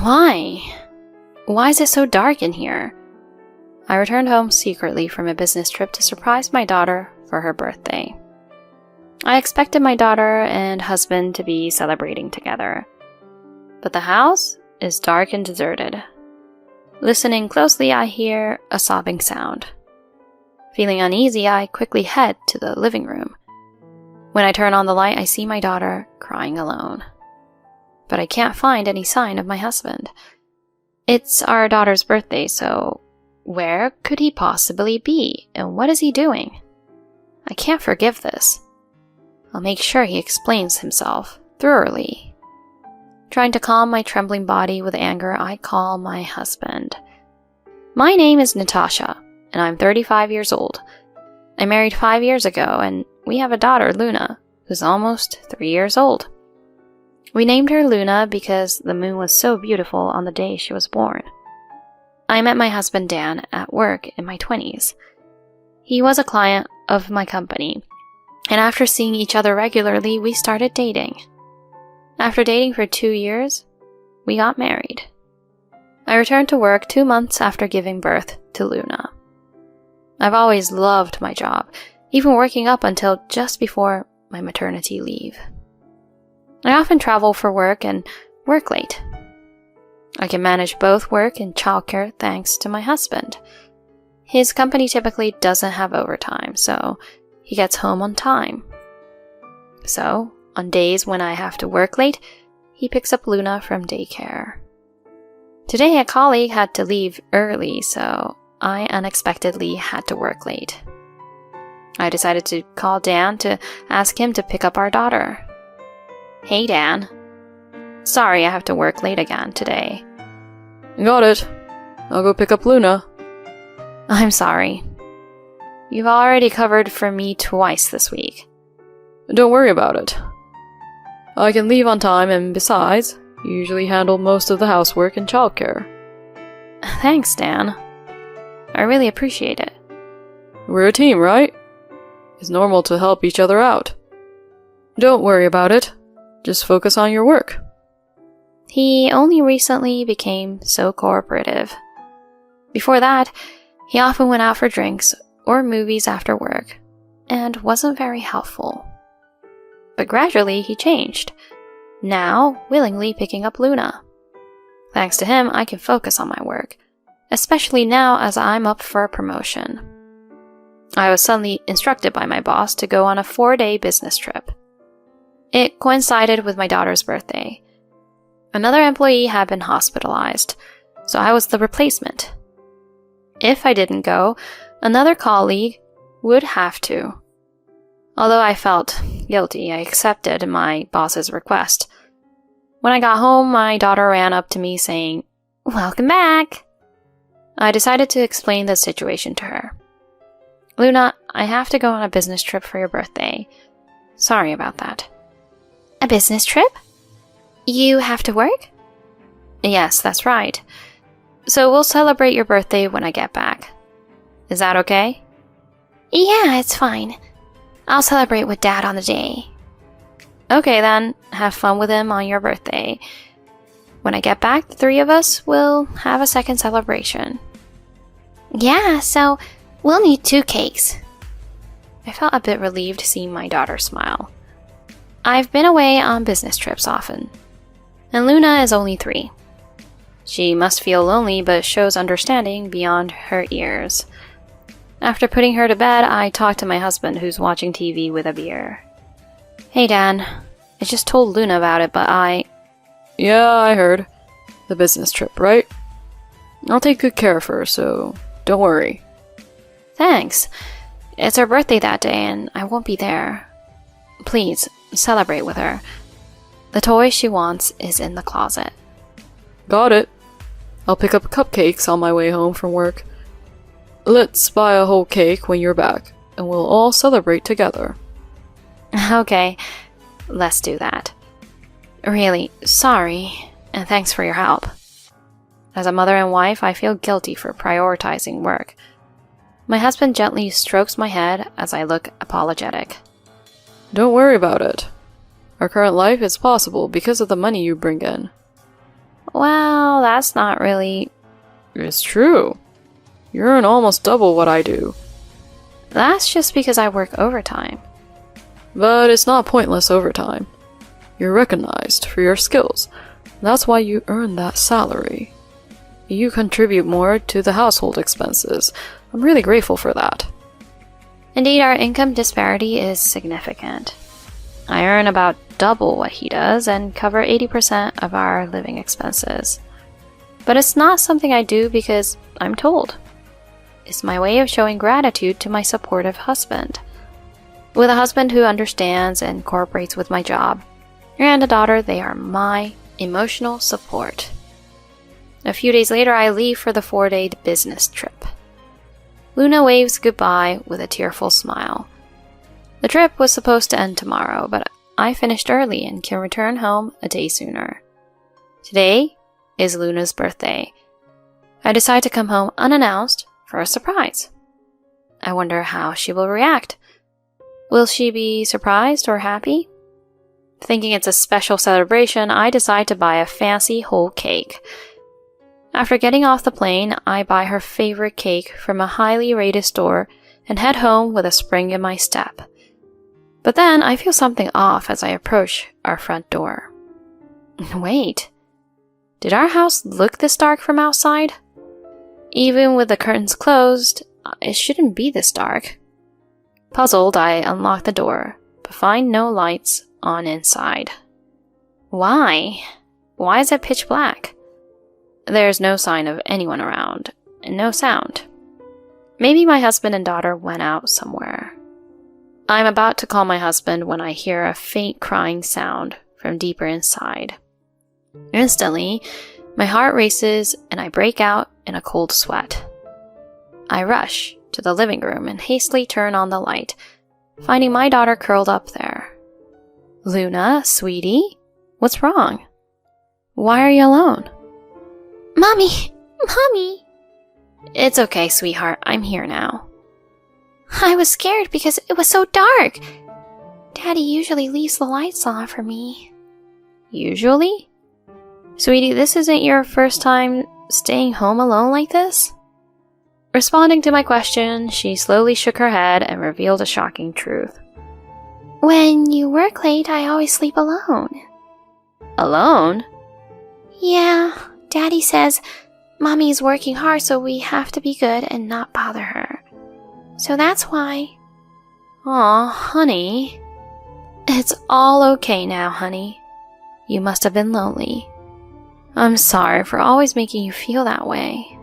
Why? Why is it so dark in here? I returned home secretly from a business trip to surprise my daughter for her birthday. I expected my daughter and husband to be celebrating together, but the house is dark and deserted. Listening closely, I hear a sobbing sound. Feeling uneasy, I quickly head to the living room. When I turn on the light, I see my daughter crying alone. But I can't find any sign of my husband. It's our daughter's birthday, so where could he possibly be, and what is he doing? I can't forgive this. I'll make sure he explains himself thoroughly. Trying to calm my trembling body with anger, I call my husband. My name is Natasha, and I'm 35 years old. I married 5 years ago, and we have a daughter, Luna, who's almost 3 years old. We named her Luna because the moon was so beautiful on the day she was born. I met my husband Dan at work in my 20s. He was a client of my company, and after seeing each other regularly, we started dating. After dating for 2 years, we got married. I returned to work 2 months after giving birth to Luna. I've always loved my job, even working up until just before my maternity leave. I often travel for work and work late. I can manage both work and childcare thanks to my husband. His company typically doesn't have overtime, so he gets home on time. So, on days when I have to work late, he picks up Luna from daycare. Today, a colleague had to leave early, so I unexpectedly had to work late. I decided to call Dan to ask him to pick up our daughter. Hey, Dan. Sorry I have to work late again today. Got it. I'll go pick up Luna. I'm sorry. You've already covered for me twice this week. Don't worry about it. I can leave on time, and besides, you usually handle most of the housework and childcare. Thanks, Dan. I really appreciate it. We're a team, right? It's normal to help each other out. Don't worry about it. Just focus on your work. He only recently became so cooperative. Before that, he often went out for drinks or movies after work, and wasn't very helpful. But gradually he changed, now willingly picking up Luna. Thanks to him, I can focus on my work, especially now as I'm up for a promotion. I was suddenly instructed by my boss to go on a 4-day business trip. It coincided with my daughter's birthday. Another employee had been hospitalized, so I was the replacement. If I didn't go, another colleague would have to. Although I felt guilty, I accepted my boss's request. When I got home, my daughter ran up to me saying, "Welcome back!" I decided to explain the situation to her. "Luna, I have to go on a business trip for your birthday. Sorry about that." A business trip? You have to work? Yes, that's right. So we'll celebrate your birthday when I get back. Is that okay? Yeah, it's fine. I'll celebrate with Dad on the day. Okay then, have fun with him on your birthday. When I get back, the 3 of us will have a second celebration. Yeah, so we'll need 2 cakes. I felt a bit relieved seeing my daughter smile. I've been away on business trips often, and Luna is only 3. She must feel lonely but shows understanding beyond her ears. After putting her to bed, I talk to my husband who's watching TV with a beer. Hey Dan, I just told Luna about it, but Yeah, I heard. The business trip, right? I'll take good care of her, so don't worry. Thanks. It's her birthday that day and I won't be there. Please, celebrate with her. The toy she wants is in the closet. Got it. I'll pick up cupcakes on my way home from work. Let's buy a whole cake when you're back, and we'll all celebrate together. Okay, let's do that. Really, sorry, and thanks for your help. As a mother and wife, I feel guilty for prioritizing work. My husband gently strokes my head as I look apologetic. Don't worry about it. Our current life is possible because of the money you bring in. Well, that's not really... It's true. You earn almost double what I do. That's just because I work overtime. But it's not pointless overtime. You're recognized for your skills. That's why you earn that salary. You contribute more to the household expenses. I'm really grateful for that. Indeed, our income disparity is significant. I earn about double what he does and cover 80% of our living expenses. But it's not something I do because I'm told. It's my way of showing gratitude to my supportive husband. With a husband who understands and cooperates with my job, and a daughter, they are my emotional support. A few days later, I leave for the 4-day business trip. Luna waves goodbye with a tearful smile. The trip was supposed to end tomorrow, but I finished early and can return home a day sooner. Today is Luna's birthday. I decide to come home unannounced for a surprise. I wonder how she will react. Will she be surprised or happy? Thinking it's a special celebration, I decide to buy a fancy whole cake. After getting off the plane, I buy her favorite cake from a highly rated store and head home with a spring in my step. But then I feel something off as I approach our front door. Wait, did our house look this dark from outside? Even with the curtains closed, it shouldn't be this dark. Puzzled, I unlock the door, but find no lights on inside. Why? Why is it pitch black? There's no sign of anyone around, and no sound. Maybe my husband and daughter went out somewhere. I'm about to call my husband when I hear a faint crying sound from deeper inside. Instantly, my heart races and I break out in a cold sweat. I rush to the living room and hastily turn on the light, finding my daughter curled up there. Luna, sweetie, what's wrong? Why are you alone? Mommy! Mommy! It's okay, sweetheart. I'm here now. I was scared because it was so dark. Daddy usually leaves the lights on for me. Usually? Sweetie, this isn't your first time staying home alone like this? Responding to my question, she slowly shook her head and revealed a shocking truth. When you work late, I always sleep alone. Alone? Yeah, Daddy says Mommy's working hard, so we have to be good and not bother her. So that's why. Aw, honey. It's all okay now, honey. You must have been lonely. I'm sorry for always making you feel that way.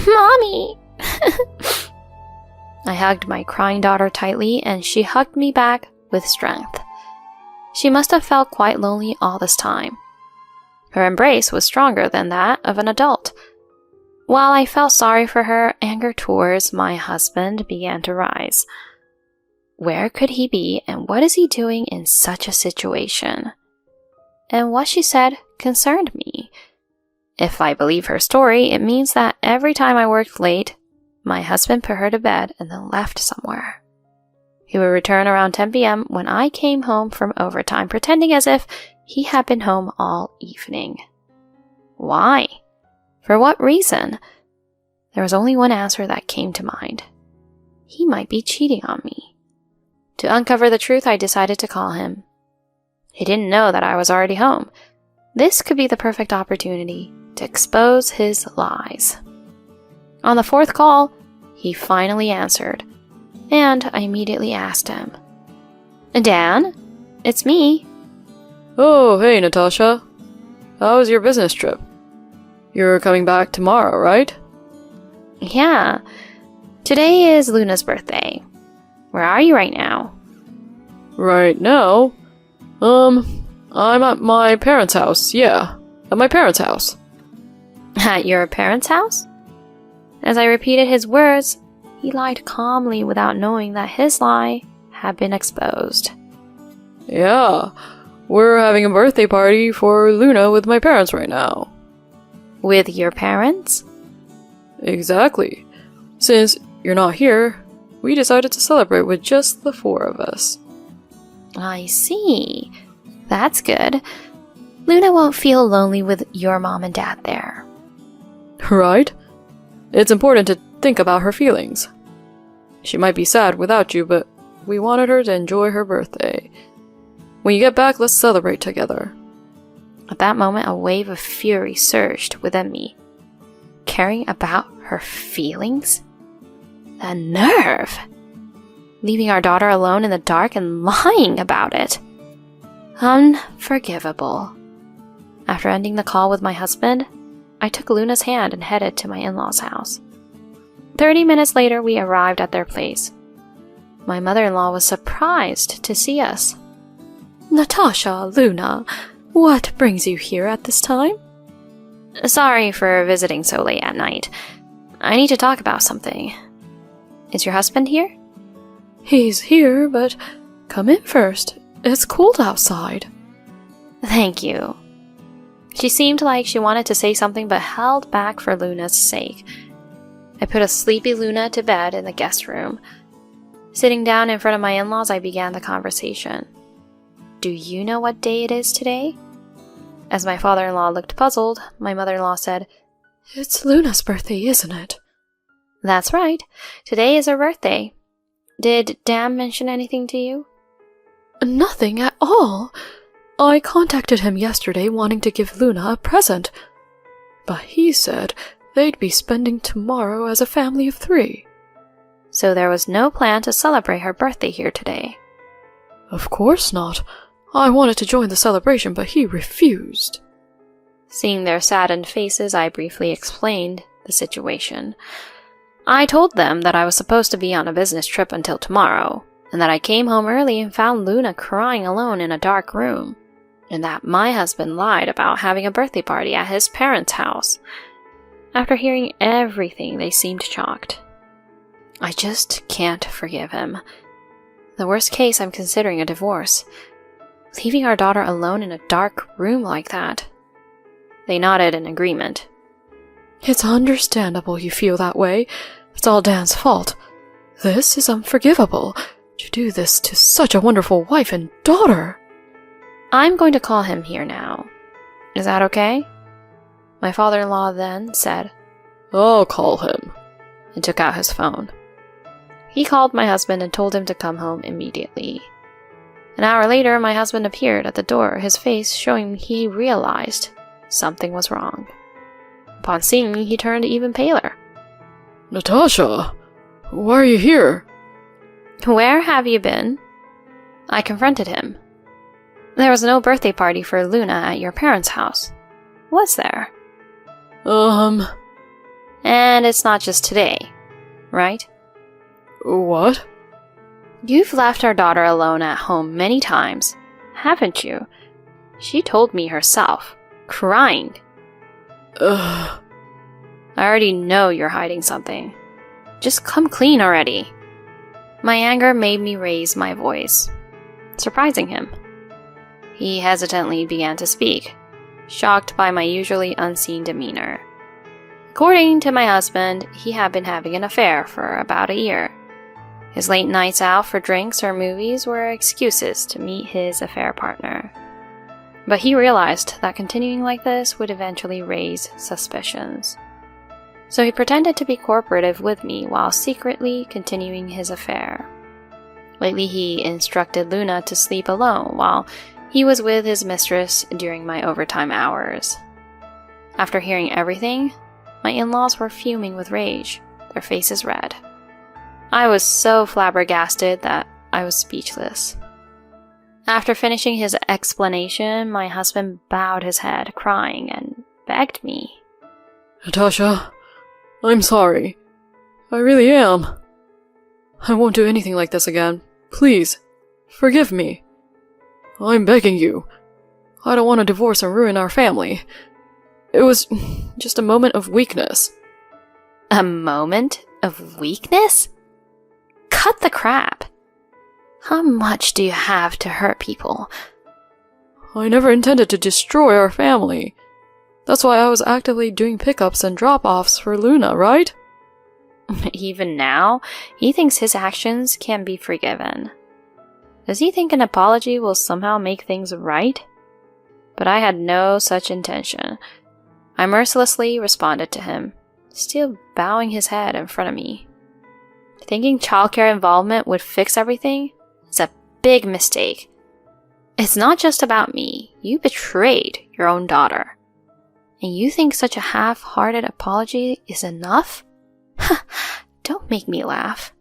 Mommy! I hugged my crying daughter tightly, and she hugged me back with strength. She must have felt quite lonely all this time. Her embrace was stronger than that of an adult. While I felt sorry for her, anger towards my husband began to rise. Where could he be, and what is he doing in such a situation? And what she said concerned me. If I believe her story, it means that every time I worked late, my husband put her to bed and then left somewhere. He would return around 10 p.m. when I came home from overtime, pretending as if he had been home all evening. Why? For what reason? There was only one answer that came to mind. He might be cheating on me. To uncover the truth, I decided to call him. He didn't know that I was already home. This could be the perfect opportunity to expose his lies. On the 4th call, he finally answered, and I immediately asked him, Dan, it's me. Oh, hey, Natasha. How was your business trip? You're coming back tomorrow, right? Yeah. Today is Luna's birthday. Where are you right now? Right now? I'm at my parents' house. Yeah, at my parents' house. At your parents' house? As I repeated his words, he lied calmly without knowing that his lie had been exposed. Yeah, we're having a birthday party for Luna with my parents right now. With your parents? Exactly. Since you're not here, we decided to celebrate with just the 4 of us. I see. That's good. Luna won't feel lonely with your mom and dad there. Right? It's important to think about her feelings. She might be sad without you, but we wanted her to enjoy her birthday. When you get back, let's celebrate together. At that moment, a wave of fury surged within me. Caring about her feelings? The nerve! Leaving our daughter alone in the dark and lying about it. Unforgivable. After ending the call with my husband, I took Luna's hand and headed to my in-laws' house. 30 minutes later, we arrived at their place. My mother-in-law was surprised to see us. Natasha, Luna, what brings you here at this time? Sorry for visiting so late at night. I need to talk about something. Is your husband here? He's here, but come in first. It's cold outside. Thank you. She seemed like she wanted to say something but held back for Luna's sake. I put a sleepy Luna to bed in the guest room. Sitting down in front of my in-laws, I began the conversation. Do you know what day it is today? As my father-in-law looked puzzled, my mother-in-law said, It's Luna's birthday, isn't it? That's right. Today is her birthday. Did Dan mention anything to you? Nothing at all. I contacted him yesterday wanting to give Luna a present, but he said they'd be spending tomorrow as a family of 3. So there was no plan to celebrate her birthday here today? Of course not. I wanted to join the celebration, but he refused. Seeing their saddened faces, I briefly explained the situation. I told them that I was supposed to be on a business trip until tomorrow, and that I came home early and found Luna crying alone in a dark room, and that my husband lied about having a birthday party at his parents' house. After hearing everything, they seemed shocked. I just can't forgive him. The worst case, I'm considering a divorce. Leaving our daughter alone in a dark room like that. They nodded in agreement. It's understandable you feel that way. It's all Dan's fault. This is unforgivable. To do this to such a wonderful wife and daughter. I'm going to call him here now. Is that okay? My father-in-law then said, I'll call him, and took out his phone. He called my husband and told him to come home immediately. An hour later, my husband appeared at the door, his face showing he realized something was wrong. Upon seeing me, he turned even paler. Natasha, why are you here? Where have you been? I confronted him. There was no birthday party for Luna at your parents' house. Was there? And it's not just today, right? What? You've left our daughter alone at home many times, haven't you? She told me herself, crying. I already know you're hiding something. Just come clean already. My anger made me raise my voice, surprising him. He hesitantly began to speak, shocked by my usually unseen demeanor. According to my husband, he had been having an affair for about a year. His late nights out for drinks or movies were excuses to meet his affair partner. But he realized that continuing like this would eventually raise suspicions. So he pretended to be cooperative with me while secretly continuing his affair. Lately, he instructed Luna to sleep alone while he was with his mistress during my overtime hours. After hearing everything, my in-laws were fuming with rage, their faces red. I was so flabbergasted that I was speechless. After finishing his explanation, my husband bowed his head, crying, and begged me. Natasha, I'm sorry. I really am. I won't do anything like this again. Please, forgive me. I'm begging you. I don't want to divorce and ruin our family. It was just a moment of weakness. A moment of weakness? Cut the crap. How much do you have to hurt people? I never intended to destroy our family. That's why I was actively doing pickups and drop-offs for Luna, right? Even now, he thinks his actions can be forgiven. Does he think an apology will somehow make things right? but I had no such intention. I mercilessly responded to him, still bowing his head in front of me. Thinking childcare involvement would fix everything is a big mistake. It's not just about me. You betrayed your own daughter. And you think such a half-hearted apology is enough? Don't make me laugh.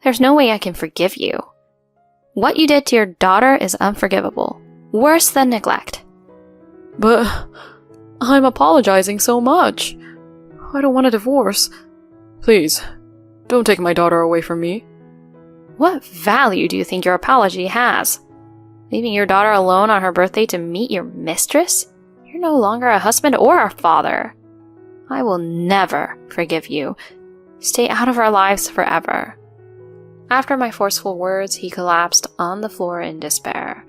There's no way I can forgive you. What you did to your daughter is unforgivable. Worse than neglect. But I'm apologizing so much. I don't want a divorce. Please, don't take my daughter away from me. What value do you think your apology has? Leaving your daughter alone on her birthday to meet your mistress? You're no longer a husband or a father. I will never forgive you. Stay out of our lives forever. After my forceful words, he collapsed on the floor in despair.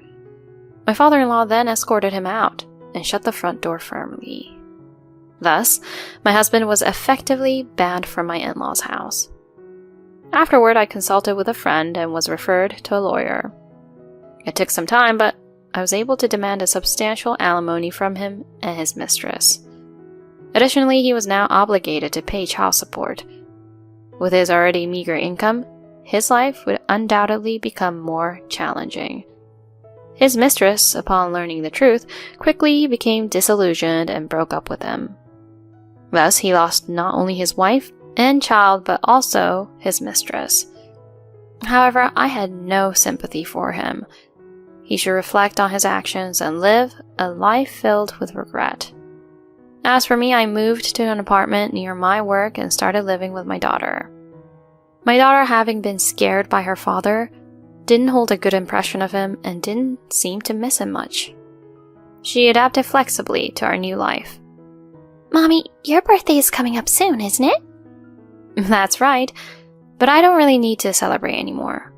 My father-in-law then escorted him out and shut the front door firmly. Thus, my husband was effectively banned from my in-laws' house. Afterward, I consulted with a friend and was referred to a lawyer. It took some time, but I was able to demand a substantial alimony from him and his mistress. Additionally, he was now obligated to pay child support. With his already meager income, his life would undoubtedly become more challenging. His mistress, upon learning the truth, quickly became disillusioned and broke up with him. Thus, he lost not only his wife and child, but also his mistress. However, I had no sympathy for him. He should reflect on his actions and live a life filled with regret. As for me, I moved to an apartment near my work and started living with my daughter. My daughter, having been scared by her father, didn't hold a good impression of him and didn't seem to miss him much. She adapted flexibly to our new life. Mommy, your birthday is coming up soon, isn't it? That's right, but I don't really need to celebrate anymore.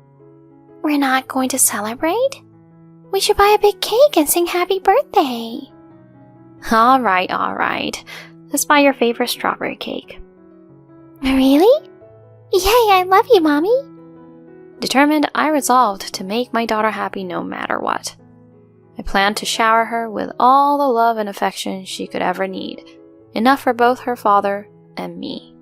We're not going to celebrate? We should buy a big cake and sing happy birthday. All right. Let's buy your favorite strawberry cake. Really? Yay, I love you, Mommy. Determined, I resolved to make my daughter happy no matter what. I planned to shower her with all the love and affection she could ever need, enough for both her father and me.